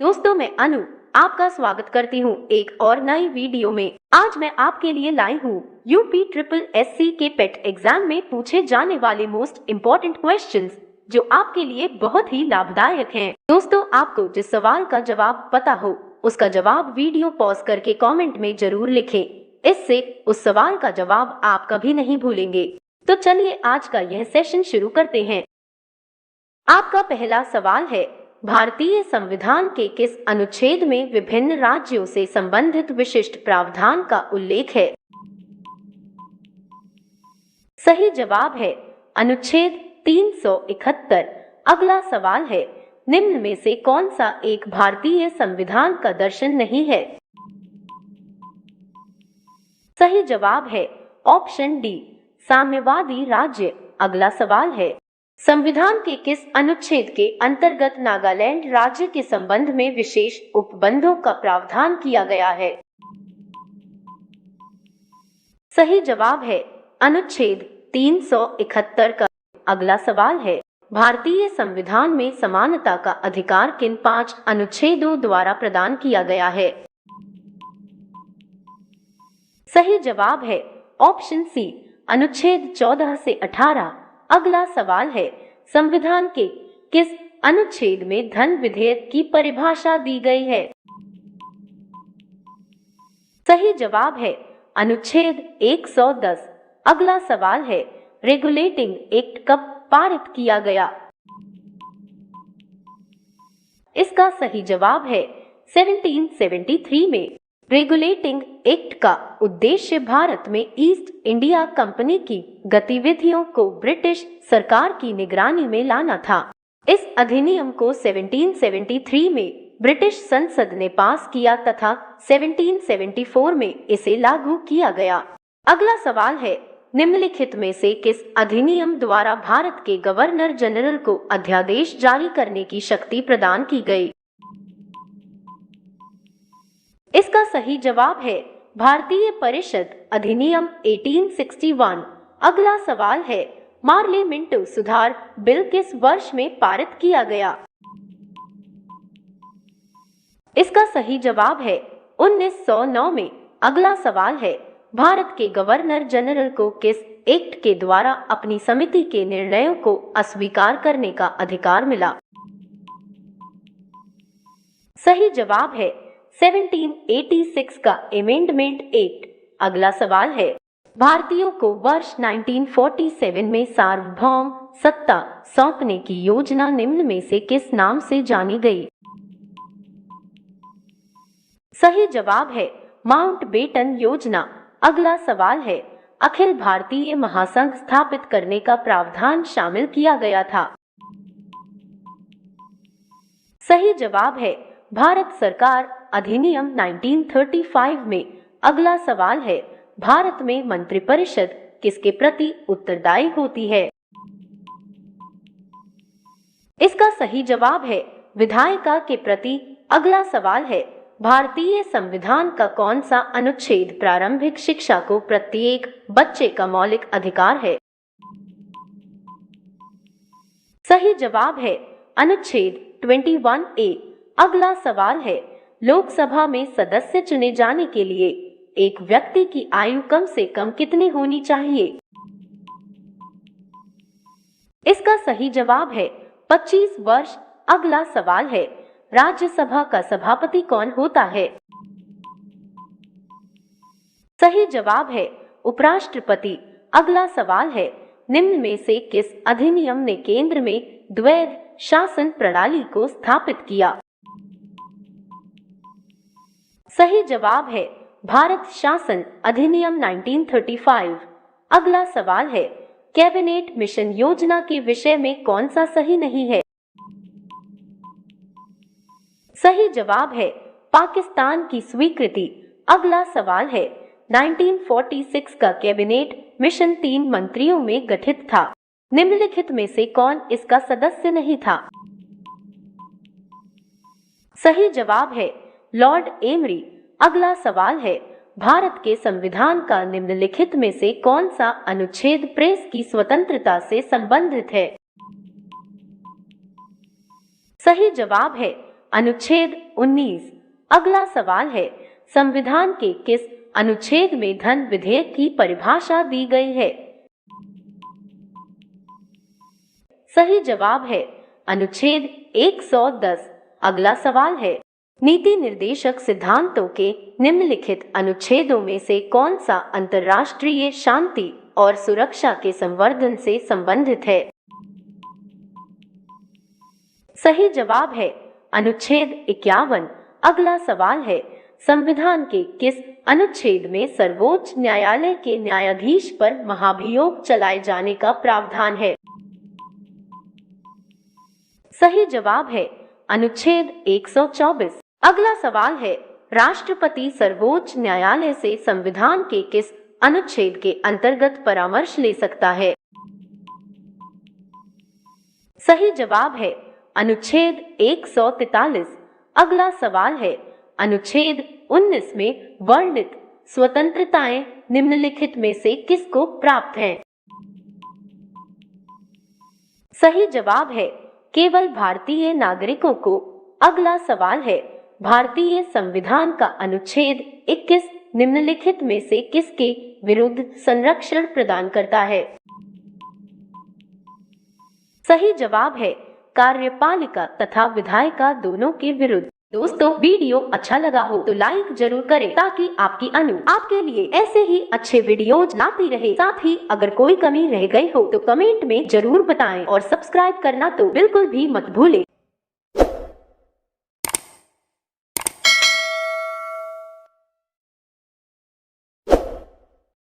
दोस्तों, मैं अनु आपका स्वागत करती हूँ एक और नई वीडियो में। आज मैं आपके लिए लाई हूँ यूपी ट्रिपल एससी के पेट एग्जाम में पूछे जाने वाले मोस्ट इम्पोर्टेंट क्वेश्चंस, जो आपके लिए बहुत ही लाभदायक हैं। दोस्तों, आपको जिस सवाल का जवाब पता हो उसका जवाब वीडियो पॉज करके कमेंट में जरूर लिखें। इससे उस सवाल का जवाब आप कभी नहीं भूलेंगे। तो चलिए आज का यह सेशन शुरू करते हैं। आपका पहला सवाल है, भारतीय संविधान के किस अनुच्छेद में विभिन्न राज्यों से संबंधित विशिष्ट प्रावधान का उल्लेख है? सही जवाब है अनुच्छेद 371। अगला सवाल है, निम्न में से कौन सा एक भारतीय संविधान का दर्शन नहीं है? सही जवाब है ऑप्शन डी, साम्यवादी राज्य। अगला सवाल है, संविधान के किस अनुच्छेद के अंतर्गत नागालैंड राज्य के संबंध में विशेष उपबंधों का प्रावधान किया गया है? सही जवाब है अनुच्छेद 371 का। अगला सवाल है, भारतीय संविधान में समानता का अधिकार किन 5 अनुच्छेदों द्वारा प्रदान किया गया है? सही जवाब है ऑप्शन सी, अनुच्छेद 14 से 18। अगला सवाल है, संविधान के किस अनुच्छेद में धन विधेयक की परिभाषा दी गई है? सही जवाब है अनुच्छेद 110। अगला सवाल है, रेगुलेटिंग एक्ट कब पारित किया गया? इसका सही जवाब है 1773 में। रेगुलेटिंग एक्ट का उद्देश्य भारत में ईस्ट इंडिया कंपनी की गतिविधियों को ब्रिटिश सरकार की निगरानी में लाना था। इस अधिनियम को 1773 में ब्रिटिश संसद ने पास किया तथा 1774 में इसे लागू किया गया। अगला सवाल है, निम्नलिखित में से किस अधिनियम द्वारा भारत के गवर्नर जनरल को अध्यादेश जारी करने की शक्ति प्रदान की गई? इसका सही जवाब है भारतीय परिषद अधिनियम 1861। अगला सवाल है, पार्लियामेंट सुधार बिल किस वर्ष में पारित किया गया? इसका सही जवाब है 1909 में। अगला सवाल है, भारत के गवर्नर जनरल को किस एक्ट के द्वारा अपनी समिति के निर्णयों को अस्वीकार करने का अधिकार मिला? सही जवाब है 1786 का अमेंडमेंट एक्ट। अगला सवाल है, भारतीयों को वर्ष 1947 में सार्वभौम सत्ता सौंपने की योजना निम्न में से किस नाम से जानी गई? सही जवाब है माउंटबेटन योजना। अगला सवाल है, अखिल भारतीय महासंघ स्थापित करने का प्रावधान शामिल किया गया था? सही जवाब है भारत सरकार अधिनियम 1935 में। अगला सवाल है, भारत में मंत्रिपरिषद किसके प्रति उत्तरदायी होती है? इसका सही जवाब है विधायिका के प्रति। अगला सवाल है, भारतीय संविधान का कौन सा अनुच्छेद प्रारंभिक शिक्षा को प्रत्येक बच्चे का मौलिक अधिकार है? सही जवाब है अनुच्छेद 21A। अगला सवाल है, लोकसभा में सदस्य चुने जाने के लिए एक व्यक्ति की आयु कम से कम कितनी होनी चाहिए? इसका सही जवाब है 25 वर्ष। अगला सवाल है, राज्यसभा का सभापति कौन होता है? सही जवाब है उपराष्ट्रपति। अगला सवाल है, निम्न में से किस अधिनियम ने केंद्र में द्वैध शासन प्रणाली को स्थापित किया? सही जवाब है भारत शासन अधिनियम 1935। अगला सवाल है, कैबिनेट मिशन योजना के विषय में कौन सा सही नहीं है? सही जवाब है पाकिस्तान की स्वीकृति। अगला सवाल है, 1946 का कैबिनेट मिशन 3 मंत्रियों में गठित था। निम्नलिखित में से कौन इसका सदस्य नहीं था? सही जवाब है लॉर्ड एमरी। अगला सवाल है, भारत के संविधान का निम्नलिखित में से कौन सा अनुच्छेद प्रेस की स्वतंत्रता से संबंधित है? सही जवाब है अनुच्छेद 19। अगला सवाल है, संविधान के किस अनुच्छेद में धन विधेयक की परिभाषा दी गई है? सही जवाब है अनुच्छेद 110। अगला सवाल है, नीति निर्देशक सिद्धांतों के निम्नलिखित अनुच्छेदों में से कौन सा अंतर्राष्ट्रीय शांति और सुरक्षा के संवर्धन से संबंधित है? सही जवाब है अनुच्छेद 51। अगला सवाल है, संविधान के किस अनुच्छेद में सर्वोच्च न्यायालय के न्यायाधीश पर महाभियोग चलाए जाने का प्रावधान है? सही जवाब है अनुच्छेद 124। अगला सवाल है, राष्ट्रपति सर्वोच्च न्यायालय से संविधान के किस अनुच्छेद के अंतर्गत परामर्श ले सकता है? सही जवाब है अनुच्छेद 143। अगला सवाल है, अनुच्छेद 19 में वर्णित स्वतंत्रताएं निम्नलिखित में से किसको प्राप्त हैं? सही जवाब है केवल भारतीय नागरिकों को। अगला सवाल है, भारतीय संविधान का अनुच्छेद 21 निम्नलिखित में से किसके विरुद्ध संरक्षण प्रदान करता है? सही जवाब है कार्यपालिका तथा विधायिका दोनों के विरुद्ध। दोस्तों, वीडियो अच्छा लगा हो तो लाइक जरूर करें ताकि आपकी अनु आपके लिए ऐसे ही अच्छे वीडियोज लाती रहे। साथ ही अगर कोई कमी रह गई हो तो कमेंट में जरूर बताएं और सब्सक्राइब करना तो बिल्कुल भी मत भूलें।